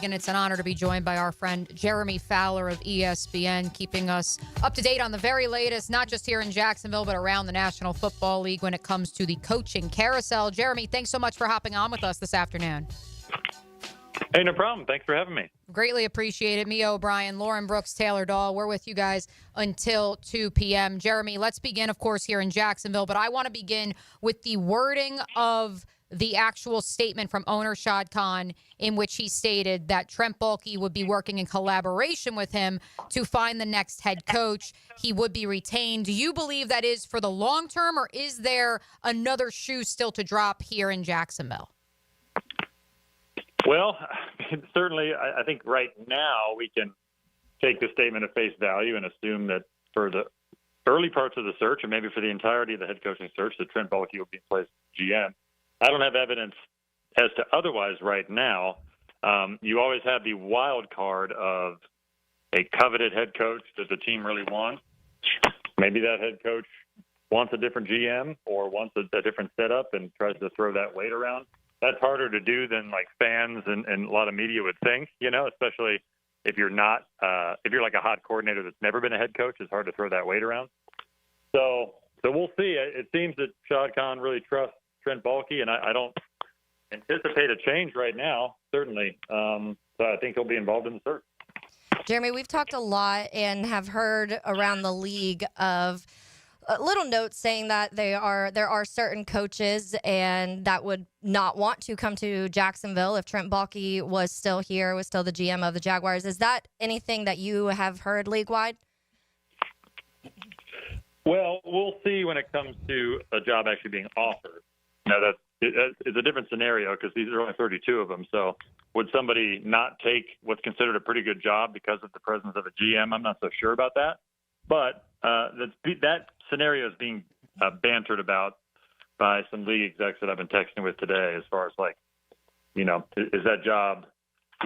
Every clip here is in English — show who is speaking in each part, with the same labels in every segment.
Speaker 1: And it's an honor to be joined by our friend Jeremy Fowler of ESPN, keeping us up to date on the very latest, not just here in Jacksonville, but around the National Football League when it comes to the coaching carousel. Jeremy, thanks so much for hopping on with us this afternoon.
Speaker 2: Hey, no problem. Thanks for having me.
Speaker 1: Greatly appreciated. Mia O'Brien, Lauren Brooks, Taylor Dahl. We're with you guys until 2 p.m. Jeremy, let's begin, of course, here in Jacksonville, but I want to begin with the wording of the actual statement from owner Shad Khan, in which he stated that Trent Baalke would be working in collaboration with him to find the next head coach. He would be retained. Do you believe that is for the long term, or is there another shoe still to drop here in Jacksonville?
Speaker 2: Well, certainly, I think right now we can take the statement at face value and assume that for the early parts of the search, and maybe for the entirety of the head coaching search, that Trent Baalke will be in place as GM. I don't have evidence as to otherwise right now. You always have the wild card of a coveted head coach that the team really wants. Maybe that head coach wants a different GM or wants a different setup and tries to throw that weight around. That's harder to do than like fans and a lot of media would think, especially if you're not, if you're like a hot coordinator that's never been a head coach. It's hard to throw that weight around. So we'll see. It seems that Shad Khan really trusts Trent Baalke, and I don't anticipate a change right now, certainly. So I think he'll be involved in the search.
Speaker 3: Jeremy, we've talked a lot and have heard around the league of little notes saying that there are certain coaches and that would not want to come to Jacksonville if Trent Baalke was still here, was still the GM of the Jaguars. Is that anything that you have heard league-wide?
Speaker 2: Well, we'll see when it comes to a job actually being offered. It's a different scenario because these are only 32 of them. So would somebody not take what's considered a pretty good job because of the presence of a GM? I'm not so sure about that. But that scenario is being bantered about by some league execs that I've been texting with today as far as is that job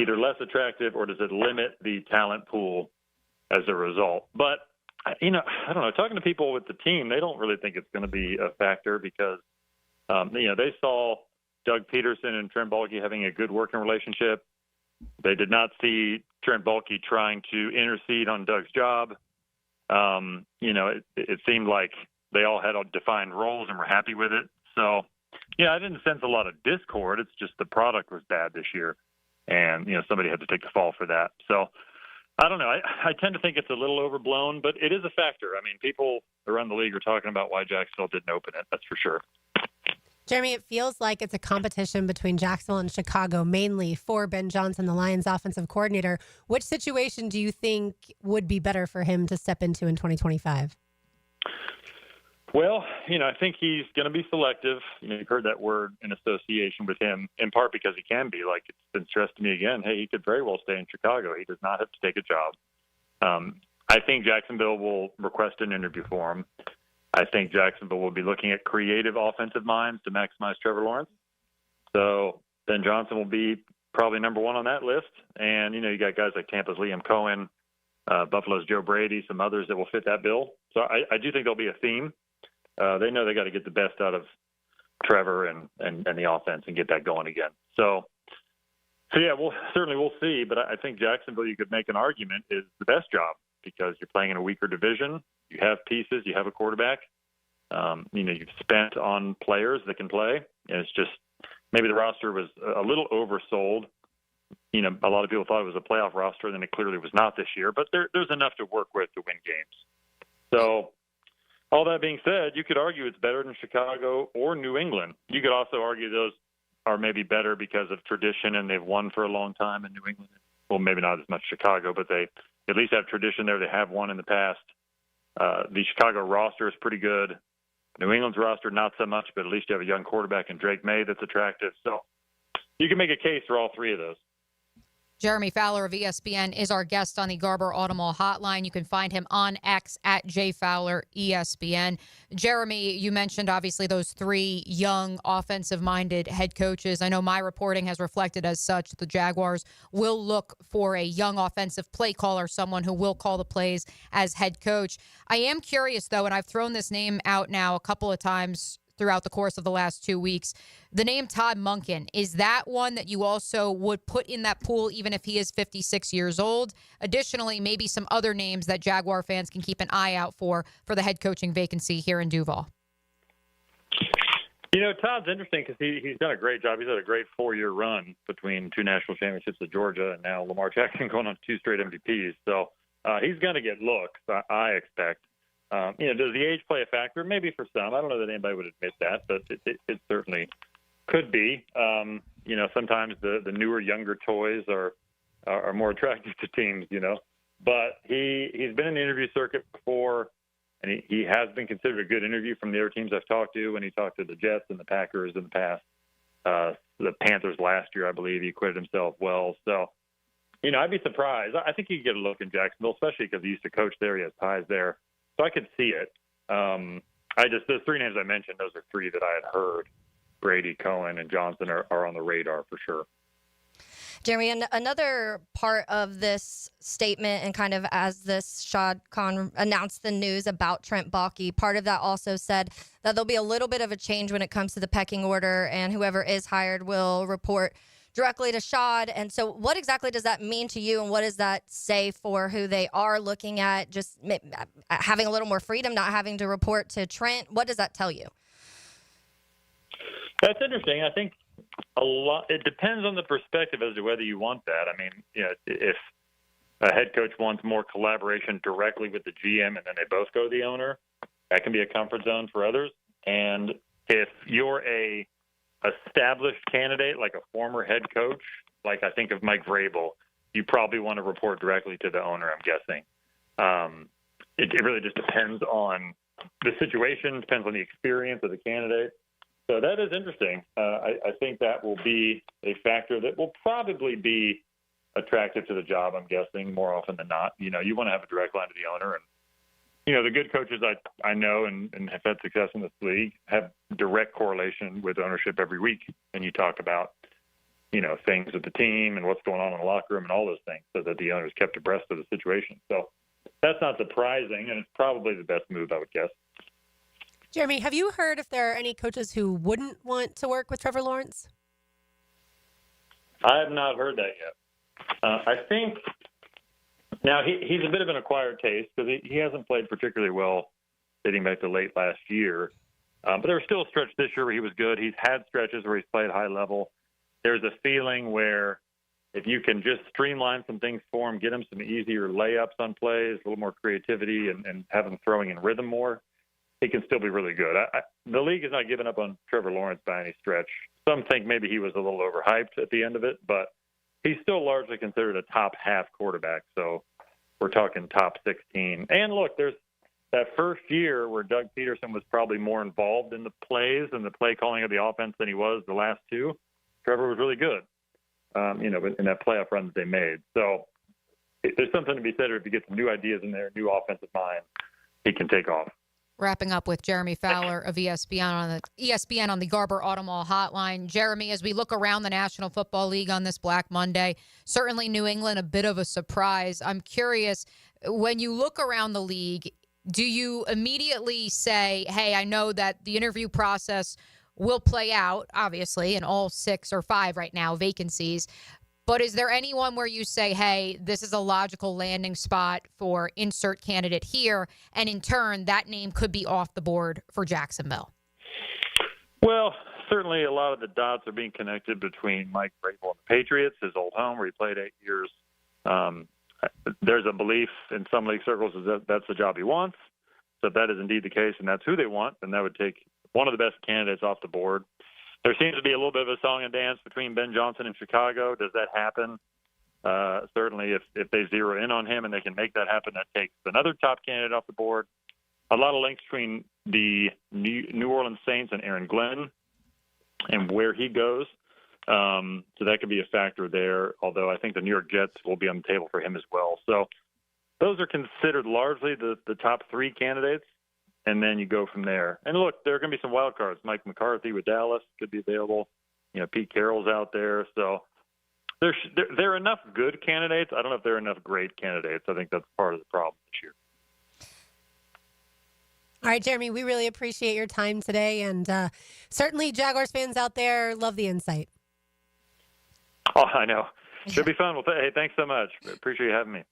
Speaker 2: either less attractive or does it limit the talent pool as a result? But, I don't know. Talking to people with the team, they don't really think it's going to be a factor because they saw Doug Pederson and Trent Baalke having a good working relationship. They did not see Trent Baalke trying to intercede on Doug's job. It seemed like they all had defined roles and were happy with it. So, I didn't sense a lot of discord. It's just the product was bad this year. And, somebody had to take the fall for that. So, I don't know. I tend to think it's a little overblown, but it is a factor. I mean, people around the league are talking about why Jacksonville didn't open it. That's for sure.
Speaker 4: Jeremy, it feels like it's a competition between Jacksonville and Chicago, mainly for Ben Johnson, the Lions offensive coordinator. Which situation do you think would be better for him to step into in 2025?
Speaker 2: Well, I think he's going to be selective. You've heard that word in association with him, in part because he can be. Like, it's been stressed to me again, hey, he could very well stay in Chicago. He does not have to take a job. I think Jacksonville will request an interview for him. I think Jacksonville will be looking at creative offensive minds to maximize Trevor Lawrence. So Ben Johnson will be probably number one on that list. And, you got guys like Tampa's Liam Cohen, Buffalo's Joe Brady, some others that will fit that bill. So I do think there'll be a theme. They know they got to get the best out of Trevor and the offense and get that going again. So yeah, we'll see. But I think Jacksonville, you could make an argument, is the best job because you're playing in a weaker division. You have pieces. You have a quarterback. You've spent on players that can play. And it's just maybe the roster was a little oversold. A lot of people thought it was a playoff roster, and then it clearly was not this year. But there's enough to work with to win games. So all that being said, you could argue it's better than Chicago or New England. You could also argue those are maybe better because of tradition, and they've won for a long time in New England. Well, maybe not as much Chicago, but they at least have tradition there. They have won in the past. The Chicago roster is pretty good. New England's roster, not so much, but at least you have a young quarterback in Drake May that's attractive. So you can make a case for all three of those.
Speaker 1: Jeremy Fowler of ESPN is our guest on the Garber Automall Hotline. You can find him on X at JFowlerESPN. Jeremy, you mentioned obviously those three young offensive-minded head coaches. I know my reporting has reflected as such. The Jaguars will look for a young offensive play caller, someone who will call the plays as head coach. I am curious, though, and I've thrown this name out now a couple of times throughout the course of the last 2 weeks. The name Todd Monken, is that one that you also would put in that pool even if he is 56 years old? Additionally, maybe some other names that Jaguar fans can keep an eye out for the head coaching vacancy here in Duval.
Speaker 2: Todd's interesting because he's done a great job. He's had a great 4-year run between 2 national championships at Georgia and now Lamar Jackson going on 2 straight MVPs. So he's going to get looks, I expect. Does the age play a factor? Maybe for some. I don't know that anybody would admit that, but it certainly could be. Sometimes the newer, younger toys are more attractive to teams, But he's been in the interview circuit before. And he has been considered a good interview from the other teams I've talked to when he talked to the Jets and the Packers in the past. The Panthers last year, I believe, he acquitted himself well. So, I'd be surprised. I think he could get a look in Jacksonville, especially because he used to coach there. He has ties there. So I could see it. Those 3 names I mentioned, those are 3 that I had heard. Brady, Cohen, and Johnson are on the radar for sure.
Speaker 3: Jeremy, and another part of this statement, and kind of as this Shad Khan announced the news about Trent Baalke, part of that also said that there'll be a little bit of a change when it comes to the pecking order, and whoever is hired will report directly to Shad. And so what exactly does that mean to you, and what does that say for who they are looking at, just having a little more freedom, not having to report to Trent? What does that tell you?
Speaker 2: That's interesting. I think it depends on the perspective as to whether you want that. I mean, if a head coach wants more collaboration directly with the GM and then they both go to the owner, that can be a comfort zone for others. And if you're a established candidate, like a former head coach, like I think of Mike Vrabel, you probably want to report directly to the owner, I'm guessing. It really just depends on the situation, depends on the experience of the candidate. So that is interesting. I think that will be a factor that will probably be attractive to the job, I'm guessing, more often than not. You want to have a direct line to the owner. And, the good coaches I know and have had success in this league have direct correlation with ownership every week. And you talk about, things with the team and what's going on in the locker room and all those things so that the owner's kept abreast of the situation. So that's not surprising, and it's probably the best move, I would guess.
Speaker 4: Jeremy, have you heard if there are any coaches who wouldn't want to work with Trevor Lawrence?
Speaker 2: I have not heard that yet. I think now he's a bit of an acquired taste because he hasn't played particularly well dating back to late last year. But there was still a stretch this year where he was good. He's had stretches where he's played high level. There's a feeling where if you can just streamline some things for him, get him some easier layups on plays, a little more creativity, and have him throwing in rhythm more, he can still be really good. The league has not given up on Trevor Lawrence by any stretch. Some think maybe he was a little overhyped at the end of it, but he's still largely considered a top half quarterback. So we're talking top 16. And look, there's that first year where Doug Pederson was probably more involved in the plays and the play calling of the offense than he was the last 2. Trevor was really good, in that playoff run that they made. So there's something to be said if you get some new ideas in there, new offensive mind, he can take off.
Speaker 1: Wrapping up with Jeremy Fowler of ESPN on the Garber Auto Mall hotline. Jeremy, as we look around the National Football League on this Black Monday, certainly New England a bit of a surprise. I'm curious, when you look around the league, do you immediately say, hey, I know that the interview process will play out, obviously, in all 6 or 5 right now vacancies, but is there anyone where you say, hey, this is a logical landing spot for insert candidate here, and in turn, that name could be off the board for Jacksonville?
Speaker 2: Well, certainly a lot of the dots are being connected between Mike Vrabel and the Patriots, his old home where he played 8 years. There's a belief in some league circles that that's the job he wants. So if that is indeed the case and that's who they want, then that would take one of the best candidates off the board. There seems to be a little bit of a song and dance between Ben Johnson and Chicago. Does that happen? Certainly, if they zero in on him and they can make that happen, that takes another top candidate off the board. A lot of links between the New Orleans Saints and Aaron Glenn and where he goes. So that could be a factor there, although I think the New York Jets will be on the table for him as well. So those are considered largely the top 3 candidates. And then you go from there. And look, there are going to be some wild cards. Mike McCarthy with Dallas could be available. Pete Carroll's out there. So there are enough good candidates. I don't know if there are enough great candidates. I think that's part of the problem this year.
Speaker 4: All right, Jeremy, we really appreciate your time today. And certainly Jaguars fans out there love the insight.
Speaker 2: Oh, I know. Should be fun. Well, hey, thanks so much. Appreciate you having me.